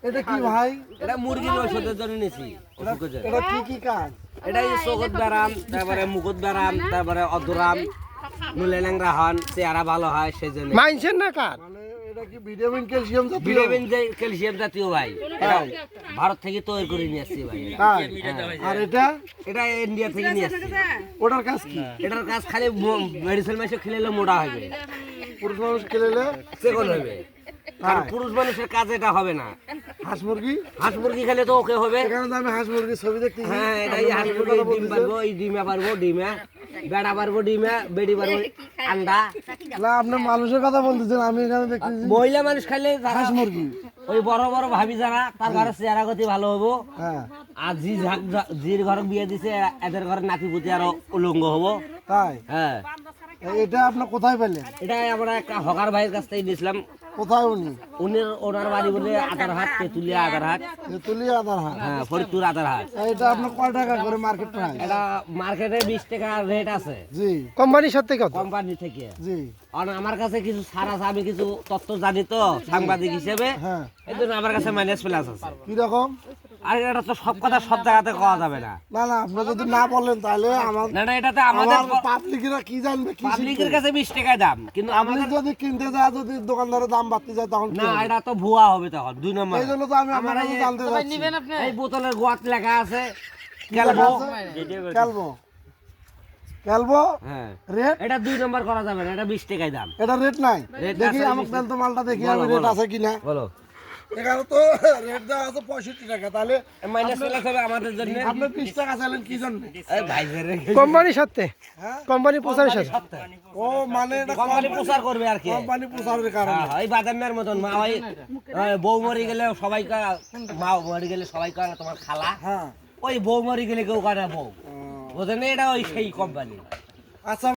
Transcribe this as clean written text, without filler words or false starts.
এটা কি ভাই? এটা মুরগির ওষুধের জন্য নিছি। এটা কি কি কাজ? এটা এই চোখত ব্যারাম, তারপরে মুখত ব্যারাম, তারপরে অদরাম, নুলে ল্যাংরা হন, চেহারা ভালো হয় সেজন্য। মাইনছেন না কার? মানে এটা কি ভিটামিন ক্যালসিয়াম জাতীয়? ভিটামিন যে ক্যালসিয়াম জাতীয় ভাই, এটা ভারত থেকে তৈরি করে নিয়ে আসছি ভাই। তাই? আর এটা এটা ইন্ডিয়া থেকে নিয়ে আসছি। ওটার কাজ কি? এটার কাজ খালি মেডিসিন মাসে খেলে মোটা হবে, পুরুষ মানুষ খেলে চেকন হবে। আর পুরুষ মানুষের কাজ এটা হবে না। হাঁস মুরগি? হাঁস মুরগি খেলে তো ওকে হবে। এখানে তো আমি হাঁস মুরগির ছবি দেখতেছি। হ্যাঁ, এটাই হাঁস মুরগি ডিম পারবো, এই ডিমে পারবো, ডিমে বেড়া পারবো, ডিমে বেড়ি পারবো, আন্ডা। না আপনি মানুষের কথা বলতেছেন, আমি এখানে দেখতেছি মহিলা মানুষ খাইলে হাঁস মুরগি। ওই বড় বড় ভাবি যারা, তার ঘরে চেহারা গতি ভালো হবো। হ্যাঁ আর জির ঘরে বিয়ে দিছে, এদের ঘরে নাতি পুতি আরো উলঙ্গ হবো। তাই? হ্যাঁ, এটা আপনি কোথায় পেলেন? এটা আমরা একটা হকার ভাইয়ের কাছ থেকে নিয়েছিলাম। কোথায় উনি? ওনার বাড়ি বলে আদারহাট, তেঁতুলিয়া আদারহাট। তেতুলিয়া আধার হাট। হ্যাঁ, ফরিদপুর আদারহাট। এটা আপনার কয় টাকা করে মার্কেট প্রাইস? এটা মার্কেটে 20 টাকা রেট আছে জি কোম্পানির সাথে কত? কোম্পানি থেকে। জি আর আমার কাছে কিছু ছাড় আছে, আমি কিছু তথ্য জানি তো সাংবাদিক হিসেবে, হ্যাঁ। এই জন্য আমার কাছে মাইনাস প্লাস আছে। কিরকম? আর এটা তো সব কথা সব জায়গাতে কওয়া যাবে না। না না আপনি যদি না বলেন তাহলে আমার না না, এটাতে আমাদের পাবলিকরা কি জানবে? কি পাবলিকের শিখবে? কাছে 20 টাকায় দাম, কিন্তু আপনি আমাদের যদি কিনতে যায়, যদি দোকানদারের দাম বাড়তে যায় তখন কি না, হবে? এটা তো ভুয়া হবে তখন 2 নম্বর। এই জন্য তো আমি আপনার কাছে জানতে চাচ্ছি। এই বোতলের গোয়াত লেখা আছে ক্যালবো। ক্যালবো ক্যালবো হ্যাঁ, রেট? এটা 2 নম্বর করা যাবে না, এটা 20 টাকায় দাম। এটা রেট নাই? রেট দেখি আছে, আমার তেল তো মালটা দেখি বলো, আমি রেট বলো। আছে কিনা। বলো, এখানে তো রেট দেওয়া আছে 65 টাকা, তাহলে মাইনাস প্লাস হবে আমাদের জন্য। আপনি 20 টাকা চাইলেন কি জন্য? এই ভাই রে, কোম্পানির সাথে, হ্যাঁ কোম্পানি প্রচারের সাথে। ও মানে এটা কোম্পানি প্রচার করবে আর কি। কোম্পানি প্রচারের কারণে। হ্যাঁ, এই বাদামের মতন মা ভাই, বউ মরে গেলে সবাই কয়, মা মরে গেলে সবাই কয় তোমার খালা। হ্যাঁ ওই বউ মরে গেলে কেউ কয় না বউ, বুঝেন? এটা ওই সেই কোম্পানি। আচ্ছা